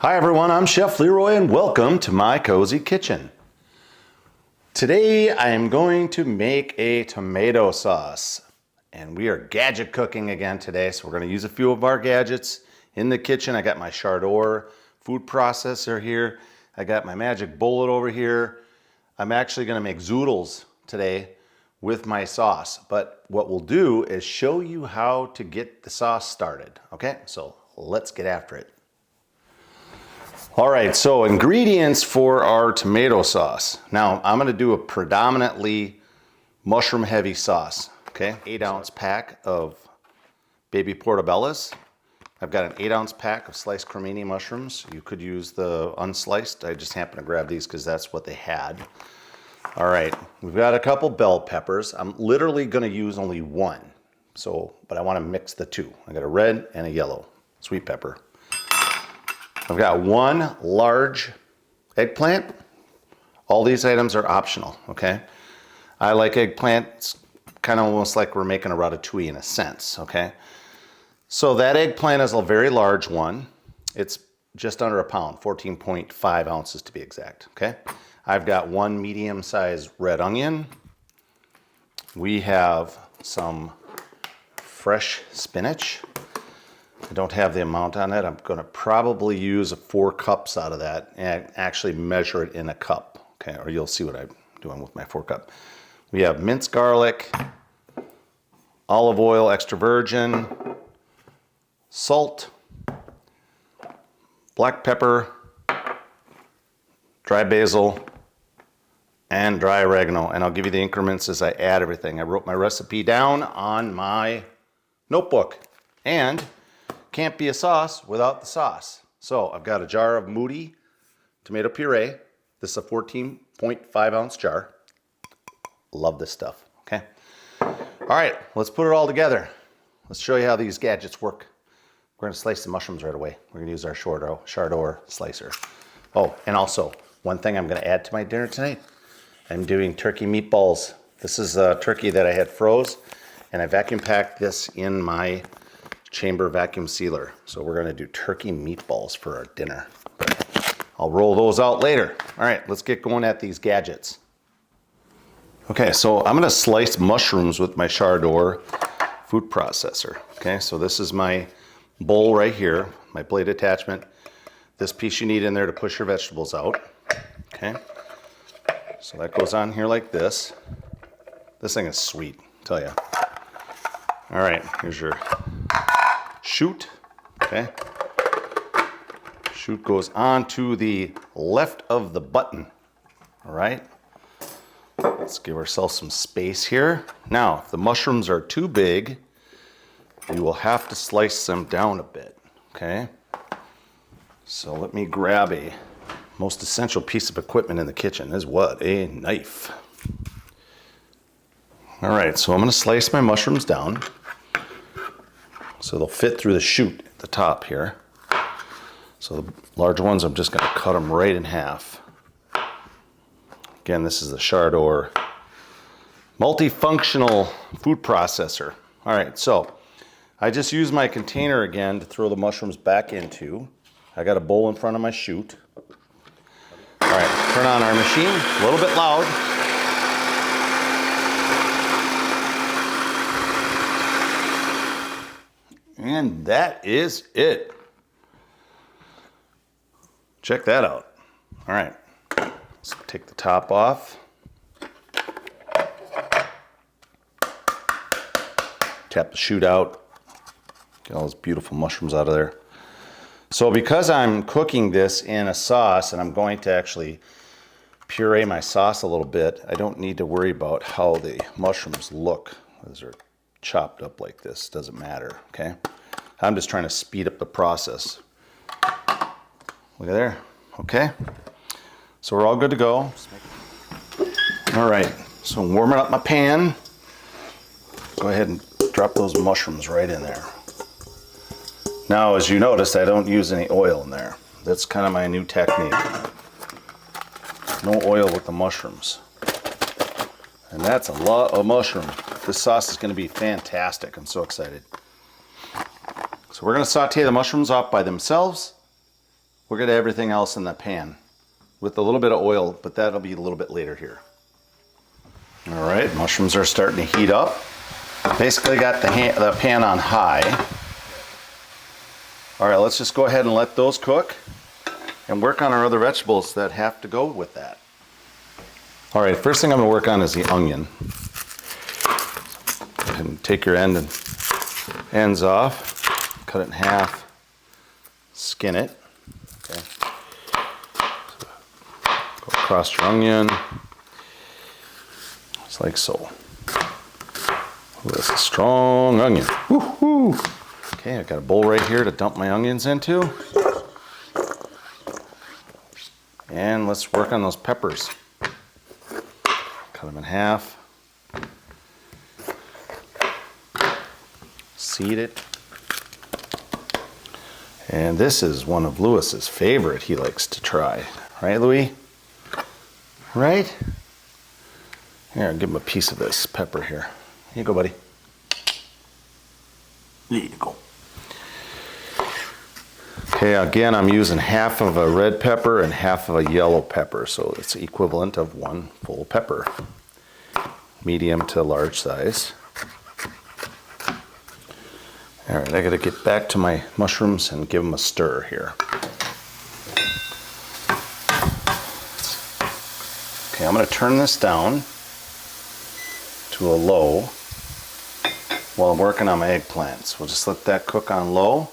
Hi everyone, I'm Chef Leroy and welcome to my cozy kitchen. Today I am going to make a tomato sauce and we are gadget cooking again today. So we're going to use a few of our gadgets in the kitchen. I got my Char-Dor food processor here. I got my magic bullet over here. I'm actually going to make zoodles today with my sauce. But what we'll do is show you how to get the sauce started. Okay, so let's get after it. All right, so ingredients for our tomato sauce. Now, I'm gonna do a predominantly mushroom heavy sauce, okay? 8-ounce pack of baby portobellos. I've got an 8-ounce pack of sliced cremini mushrooms. You could use the unsliced. I just happened to grab these because that's what they had. All right, we've got a couple bell peppers. I'm literally gonna use only one, but I wanna mix the two. I got a red and a yellow sweet pepper. I've got one large eggplant. All these items are optional, okay? I like eggplant. It's kind of almost like we're making a ratatouille in a sense, okay? So that eggplant is a very large one. It's just under a pound, 14.5 ounces to be exact, okay? I've got one medium-sized red onion. We have some fresh spinach. I don't have the amount on it. I'm going to probably use 4 cups out of that and actually measure it in a cup, okay? Or you'll see what I'm doing with my 4 cup. We have minced garlic, olive oil, extra virgin, salt, black pepper, dry basil, and dry oregano. And I'll give you the increments as I add everything. I wrote my recipe down on my notebook. And can't be a sauce without the sauce. So I've got a jar of Moody tomato puree. This is a 14.5 ounce jar. Love this stuff, okay? All right, let's put it all together. Let's show you how these gadgets work. We're gonna slice the mushrooms right away. We're gonna use our Char-Dor slicer. Oh, and also, one thing I'm gonna add to my dinner tonight, I'm doing turkey meatballs. This is a turkey that I had froze, and I vacuum packed this in my chamber vacuum sealer. So we're gonna do turkey meatballs for our dinner. I'll roll those out later. All right, let's get going at these gadgets. Okay, so I'm gonna slice mushrooms with my Char-Dor food processor. Okay, so this is my bowl right here, my blade attachment. This piece you need in there to push your vegetables out. Okay, so that goes on here like this. This thing is sweet, I'll tell you. All right, here's your chute, okay? Chute goes onto the left of the button, all right? Let's give ourselves some space here. Now, if the mushrooms are too big, you will have to slice them down a bit, okay? So let me grab a most essential piece of equipment in the kitchen is what? A knife. All right, so I'm gonna slice my mushrooms down so they'll fit through the chute at the top here. So the large ones, I'm just gonna cut them right in half. Again, this is the Char-Dor multifunctional food processor. All right, so I just used my container again to throw the mushrooms back into. I got a bowl in front of my chute. All right, turn on our machine, a little bit loud. And that is it. Check that out. All right, let's take the top off. Tap the chute out. Get all those beautiful mushrooms out of there. So because I'm cooking this in a sauce and I'm going to actually puree my sauce a little bit, I don't need to worry about how the mushrooms look as they're chopped up like this. Doesn't matter, okay? I'm just trying to speed up the process. Look at there, okay? So we're all good to go. All right, so I'm warming up my pan. Go ahead and drop those mushrooms right in there. Now, as you noticed, I don't use any oil in there. That's kind of my new technique. No oil with the mushrooms. And that's a lot of mushroom. This sauce is going to be fantastic. I'm so excited. So we're going to saute the mushrooms off by themselves. we're going to everything else in the pan with a little bit of oil, but that'll be a little bit later here. All right, mushrooms are starting to heat up. Basically got the pan on high. All right, let's just go ahead and let those cook and work on our other vegetables that have to go with that. All right, first thing I'm going to work on is the onion. Go ahead and take your ends off, cut it in half, skin it. Okay. Go across your onion, just like so. Ooh, that's a strong onion. Woo-hoo. Okay, I've got a bowl right here to dump my onions into. And let's work on those peppers. Cut them in half. Seed it. And this is one of Lewis's favorite he likes to try. Right, Louis? Right? Here, I'll give him a piece of this pepper here. Here you go, buddy. There you go. Okay, again, I'm using half of a red pepper and half of a yellow pepper, so it's the equivalent of one full pepper. Medium to large size. All right, I gotta get back to my mushrooms and give them a stir here. Okay, I'm gonna turn this down to a low while I'm working on my eggplants. We'll just let that cook on low.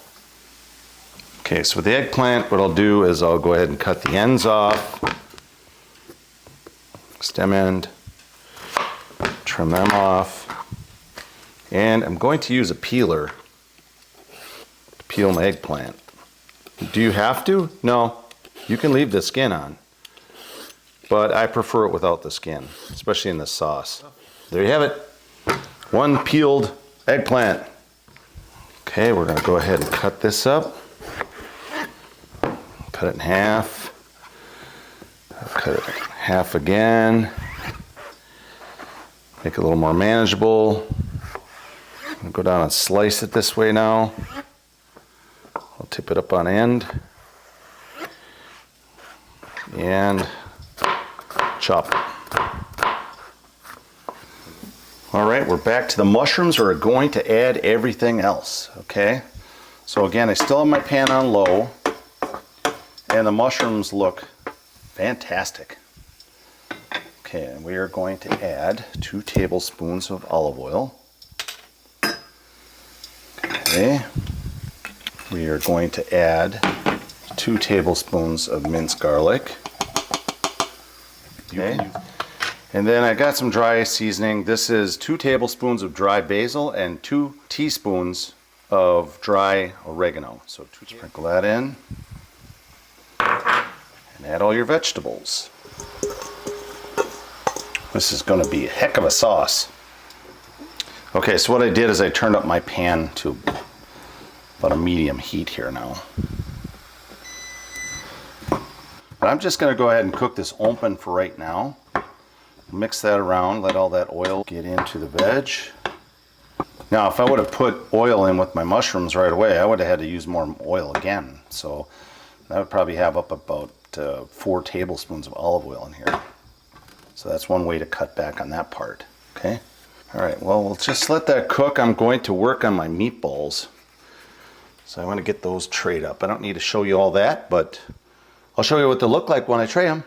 Okay, so with the eggplant, what I'll do is I'll go ahead and cut the ends off, stem end, trim them off, and I'm going to use a peeler to peel my eggplant. Do you have to? No, you can leave the skin on, but I prefer it without the skin, especially in the sauce. There you have it, one peeled eggplant. Okay, we're gonna go ahead and cut this up. Cut it in half. Cut it in half again. Make it a little more manageable. I'm gonna go down and slice it this way now. I'll tip it up on end. And chop it. All right, we're back to the mushrooms. We're going to add everything else, okay? So again, I still have my pan on low, and the mushrooms look fantastic. Okay, and we are going to add 2 tablespoons of olive oil. Okay, we are going to add 2 tablespoons of minced garlic. Okay. And then I got some dry seasoning. This is 2 tablespoons of dry basil and 2 teaspoons of dry oregano. So sprinkle that in. And add all your vegetables. This is going to be a heck of a sauce. Okay, so what I did is I turned up my pan to about a medium heat here now. But I'm just going to go ahead and cook this open for right now. Mix that around, let all that oil get into the veg. Now, if I would have put oil in with my mushrooms right away, I would have had to use more oil again. So that would probably have up about 4 tablespoons of olive oil in here. So that's one way to cut back on that part, okay? All right, well, we'll just let that cook. I'm going to work on my meatballs. So I want to get those trayed up. I don't need to show you all that, but I'll show you what they look like when I tray them.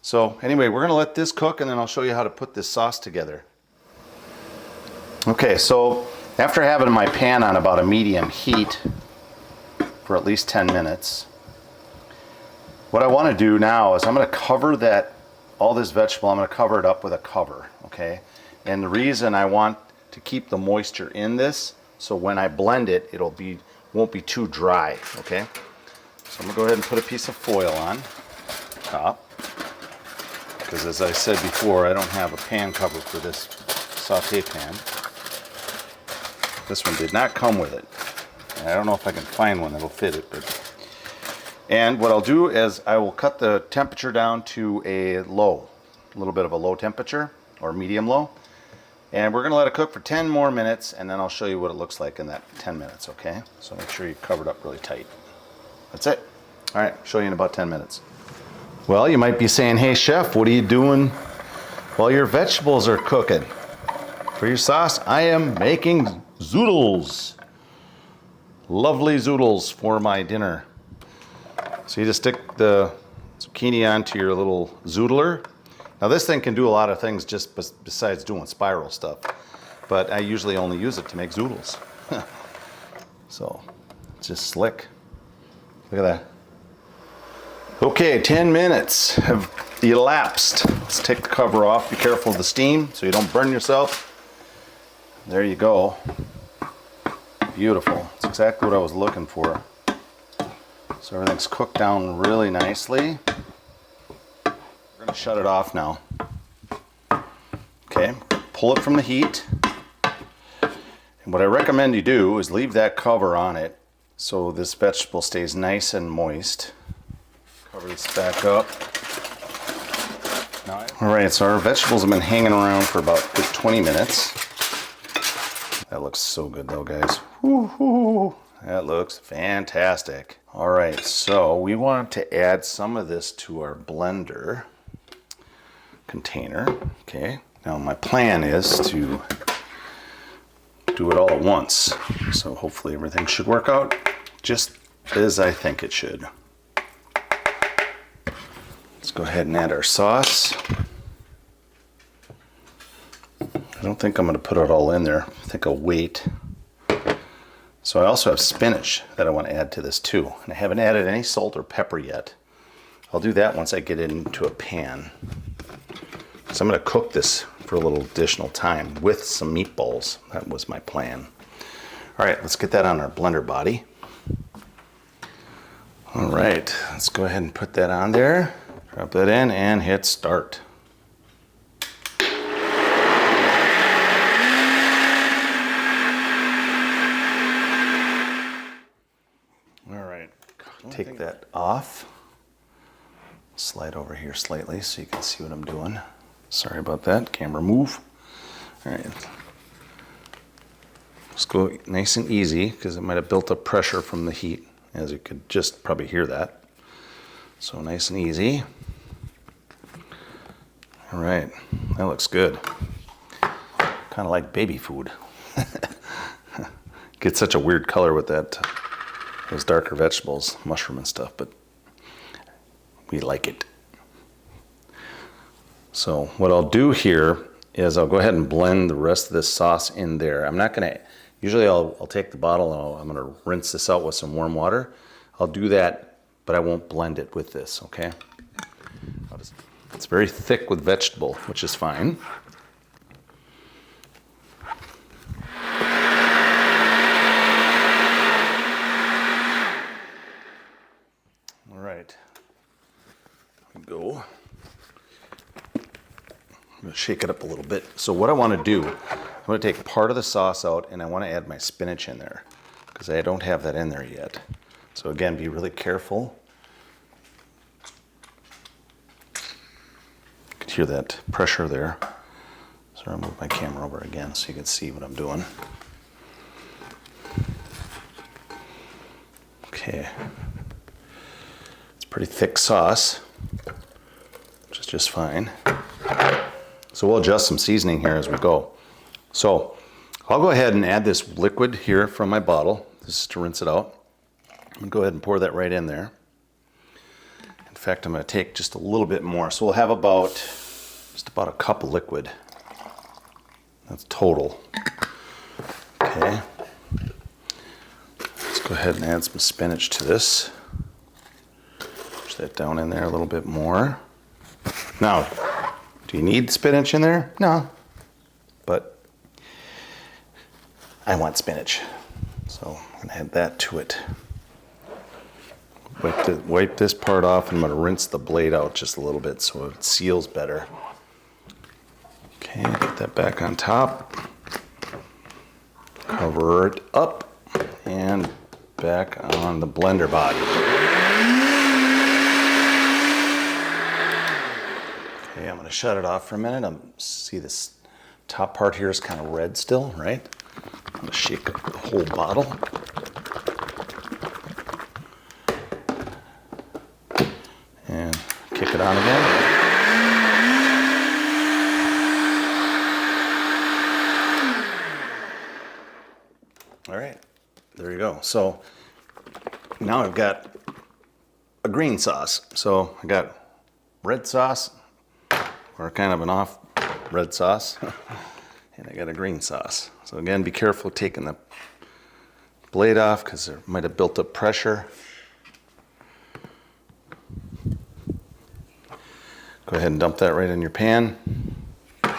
So anyway, we're going to let this cook, and then I'll show you how to put this sauce together. Okay, so after having my pan on about a medium heat for at least 10 minutes, what I want to do now is I'm going to cover all this vegetable, I'm going to cover it up with a cover, okay? And the reason I want to keep the moisture in this, so when I blend it, won't be too dry, okay? So I'm going to go ahead and put a piece of foil on top. Because as I said before, I don't have a pan cover for this saute pan. This one did not come with it. And I don't know if I can find one that'll fit it. And what I'll do is I will cut the temperature down to a little bit of a low temperature, or medium low. And we're going to let it cook for 10 more minutes, and then I'll show you what it looks like in that 10 minutes, okay? So make sure you cover it up really tight. That's it. All right, show you in about 10 minutes. Well, you might be saying, hey chef, what are you doing while your vegetables are cooking? For your sauce, I am making zoodles. Lovely zoodles for my dinner. So you just stick the zucchini onto your little zoodler. Now this thing can do a lot of things just besides doing spiral stuff, but I usually only use it to make zoodles. So it's just slick. Look at that. Okay, 10 minutes have elapsed. Let's take the cover off. Be careful of the steam so you don't burn yourself. There you go. Beautiful. It's exactly what I was looking for. So everything's cooked down really nicely. We're going to shut it off now. Okay, pull it from the heat. And what I recommend you do is leave that cover on it so this vegetable stays nice and moist. Cover this back up. All right, so our vegetables have been hanging around for about 20 minutes. That looks so good though, guys. Woo-hoo. That looks fantastic. All right, so we want to add some of this to our blender container. Okay, now my plan is to do it all at once. So hopefully everything should work out just as I think it should. Let's go ahead and add our sauce. I don't think I'm going to put it all in there. I think I'll wait. So I also have spinach that I want to add to this too. And I haven't added any salt or pepper yet. I'll do that once I get it into a pan. So I'm going to cook this for a little additional time with some meatballs. That was my plan. All right, let's get that on our blender body. All right, let's go ahead and put that on there. Drop that in and hit start. All right, take that off. Slide over here slightly so you can see what I'm doing. Sorry about that, camera move. All right, let's go nice and easy because it might have built up pressure from the heat, as you could just probably hear that. So nice and easy. All right, that looks good. Kind of like baby food. Gets such a weird color with that, those darker vegetables, mushroom and stuff, but we like it. So what I'll do here is I'll go ahead and blend the rest of this sauce in there. I'm not gonna, usually I'll take the bottle and I'm gonna rinse this out with some warm water. I'll do that, but I won't blend it with this, okay? It's very thick with vegetable, which is fine. All right, here we go. I'm gonna shake it up a little bit. So what I wanna do, I'm gonna take part of the sauce out and I wanna add my spinach in there because I don't have that in there yet. So again, be really careful. You can hear that pressure there. So I'll move my camera over again so you can see what I'm doing. Okay. It's pretty thick sauce, which is just fine. So we'll adjust some seasoning here as we go. So I'll go ahead and add this liquid here from my bottle. This is to rinse it out. I'm gonna go ahead and pour that right in there. In fact, I'm gonna take just a little bit more. So we'll have just about a cup of liquid. That's total. Okay. Let's go ahead and add some spinach to this. Push that down in there a little bit more. Now, do you need spinach in there? No, but I want spinach. So I'm gonna add that to it. Wipe this part off, and I'm gonna rinse the blade out just a little bit so it seals better. Okay, put that back on top. Cover it up and back on the blender body. Okay, I'm gonna shut it off for a minute. See this top part here is kind of red still, right? I'm gonna shake up the whole bottle. kick it on again. All right, there you go. So now I've got a green sauce. So I got red sauce, or kind of an off red sauce, and I got a green sauce. So again, be careful taking the blade off because there might have built up pressure. Go ahead and dump that right in your pan. Take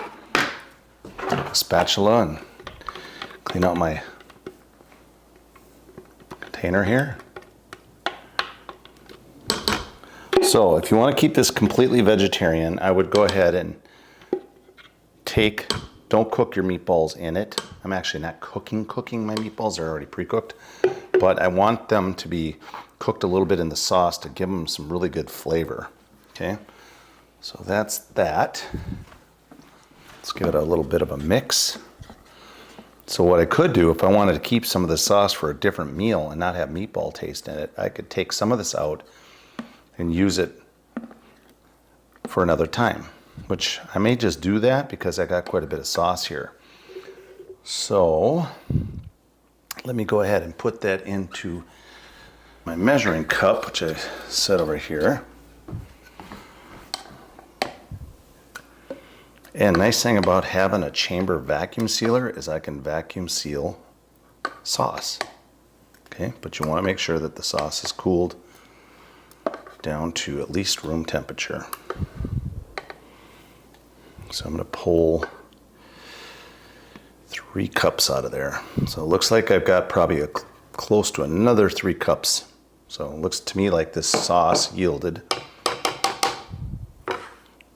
a spatula and clean out my container here. So if you want to keep this completely vegetarian, I would go ahead and don't cook your meatballs in it. I'm actually not cooking my meatballs, they're already pre-cooked, but I want them to be cooked a little bit in the sauce to give them some really good flavor, okay? So that's that. Let's give it a little bit of a mix. So what I could do, if I wanted to keep some of the sauce for a different meal and not have meatball taste in it, I could take some of this out and use it for another time, which I may just do that because I got quite a bit of sauce here. So let me go ahead and put that into my measuring cup, which I set over here. And nice thing about having a chamber vacuum sealer is I can vacuum seal sauce. Okay, but you want to make sure that the sauce is cooled down to at least room temperature. So I'm going to pull 3 cups out of there. So it looks like I've got probably close to another 3 cups. So it looks to me like this sauce yielded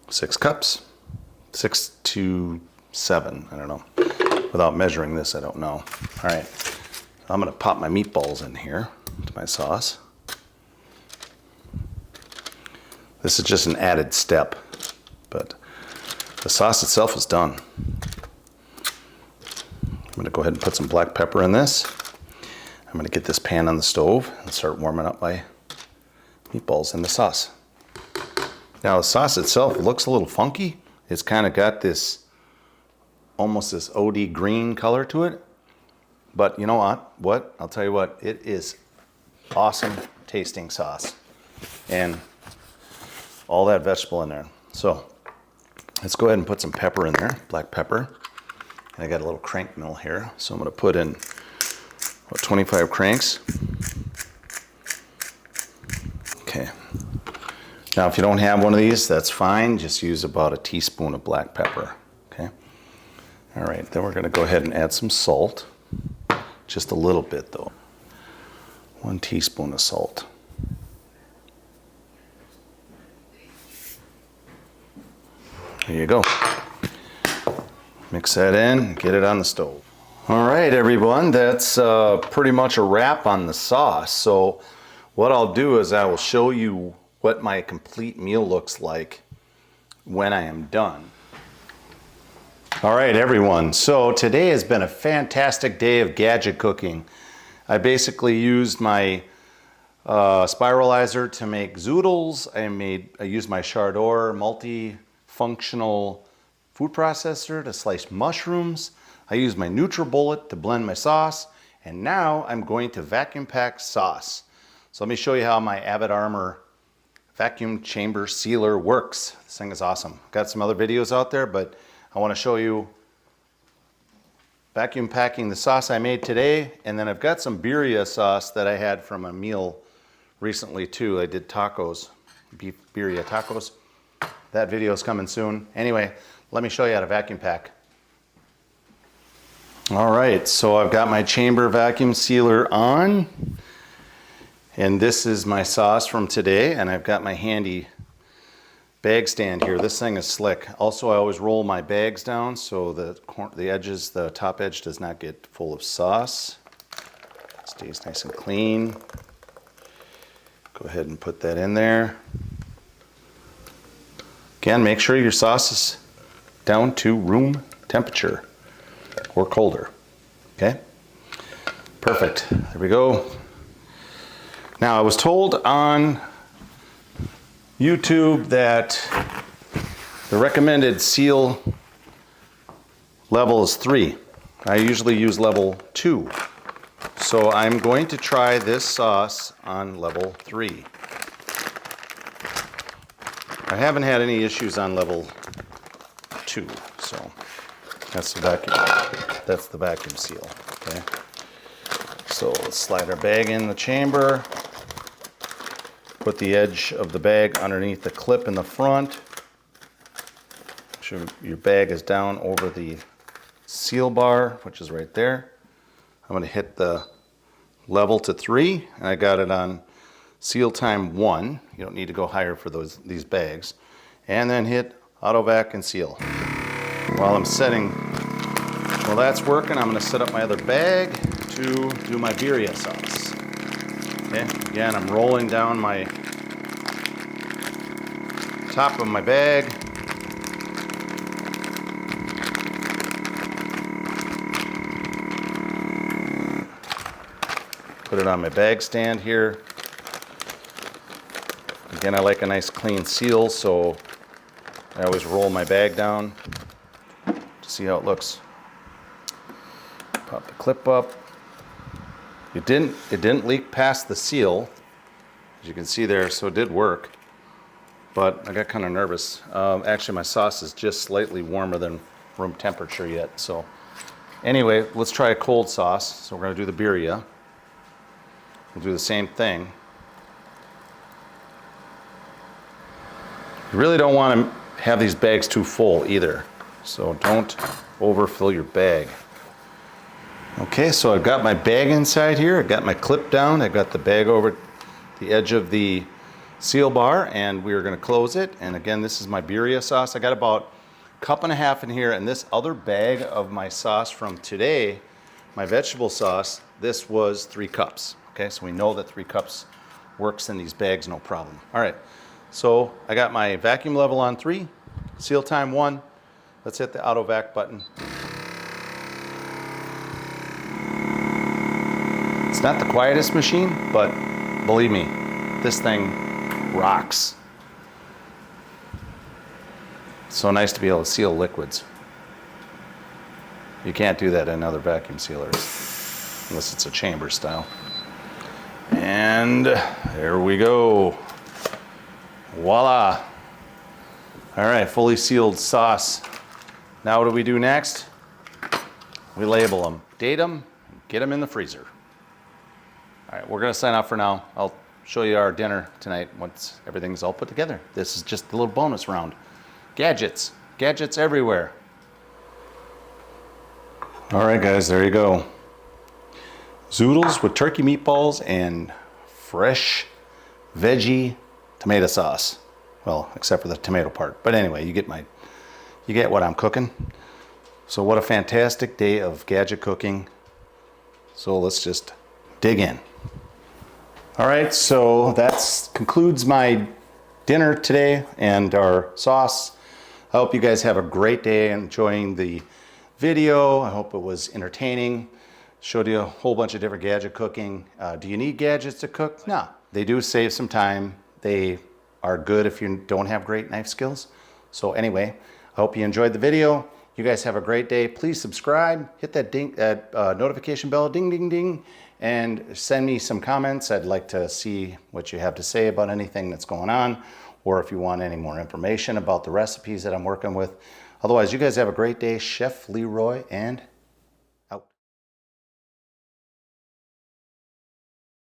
6 cups. 6 to 7, I don't know. Without measuring this, I don't know. All right, I'm gonna pop my meatballs in here to my sauce. This is just an added step, but the sauce itself is done. I'm gonna go ahead and put some black pepper in this. I'm gonna get this pan on the stove and start warming up my meatballs in the sauce. Now the sauce itself looks a little funky. It's kind of got this, almost this OD green color to it. But you know what? I'll tell you what, it is awesome tasting sauce. And all that vegetable in there. So let's go ahead and put some pepper in there, black pepper. And I got a little crank mill here. So I'm gonna put in about 25 cranks. Okay. Now, if you don't have one of these, that's fine. Just use about a teaspoon of black pepper, okay? All right, then we're gonna go ahead and add some salt. Just a little bit though. 1 teaspoon of salt. There you go. Mix that in, get it on the stove. All right, everyone, that's pretty much a wrap on the sauce. So what I'll do is I will show you what my complete meal looks like when I am done. All right, everyone. So today has been a fantastic day of gadget cooking. I basically used my spiralizer to make zoodles. I used my Char-Dor multi-functional food processor to slice mushrooms. I used my NutriBullet to blend my sauce. And now I'm going to vacuum pack sauce. So let me show you how my Avid Armor vacuum chamber sealer works. This thing is awesome. Got some other videos out there, but I want to show you vacuum packing the sauce I made today. And then I've got some birria sauce that I had from a meal recently too. I did tacos, beef birria tacos. That video is coming soon. Anyway, let me show you how to vacuum pack. All right, so I've got my chamber vacuum sealer on. And this is my sauce from today, and I've got my handy bag stand here. This thing is slick. Also, I always roll my bags down so the edges, the top edge does not get full of sauce. Stays nice and clean. Go ahead and put that in there. Again, make sure your sauce is down to room temperature or colder. Okay? Perfect. There we go. Now, I was told on YouTube that the recommended seal level is 3. I usually use level 2. So I'm going to try this sauce on level 3. I haven't had any issues on level 2, so that's the vacuum seal. Okay. So let's slide our bag in the chamber. Put the edge of the bag underneath the clip in the front. So your bag is down over the seal bar, which is right there. I'm going to hit the level to 3, and I got it on seal time 1. You don't need to go higher for these bags. And then hit auto vac and seal. While that's working, I'm going to set up my other bag to do my birria sauce. Okay, again, I'm rolling down my top of my bag. Put it on my bag stand here. Again, I like a nice clean seal, so I always roll my bag down to see how it looks. Pop the clip up. It didn't leak past the seal, as you can see there, so it did work. But I got kind of nervous. Actually, my sauce is just slightly warmer than room temperature yet. So anyway, let's try a cold sauce. So we're going to do the birria. We'll do the same thing. You really don't want to have these bags too full either. So don't overfill your bag. Okay, so I've got my bag inside here. I got my clip down. I got the bag over the edge of the seal bar, and we are going to close it. And again, this is my birria sauce. I got about a cup and a half in here, and this other bag of my sauce from today, my vegetable sauce, this was 3 cups. Okay, so we know that 3 cups works in these bags, no problem. All right, so I got my vacuum level on 3, seal time 1. Let's hit the auto vac button. It's not the quietest machine, but believe me, this thing rocks. It's so nice to be able to seal liquids. You can't do that in other vacuum sealers, unless it's a chamber style. And there we go. Voila. All right, fully sealed sauce. Now what do we do next? We label them, date them, get them in the freezer. All right, we're gonna sign off for now. I'll show you our dinner tonight once everything's all put together. This is just a little bonus round. Gadgets everywhere. All right, guys, there you go. Zoodles with turkey meatballs and fresh veggie tomato sauce. Well, except for the tomato part. But anyway, you get what I'm cooking. So what a fantastic day of gadget cooking. So let's just dig in. All right, so that concludes my dinner today and our sauce. I hope you guys have a great day enjoying the video. I hope it was entertaining. Showed you a whole bunch of different gadget cooking. Do you need gadgets to cook? No, they do save some time. They are good if you don't have great knife skills. So anyway, I hope you enjoyed the video. You guys have a great day. Please subscribe, hit that notification bell, ding, ding, ding, and send me some comments. I'd like to see what you have to say about anything that's going on, or if you want any more information about the recipes that I'm working with. Otherwise, you guys have a great day. Chef Leroy and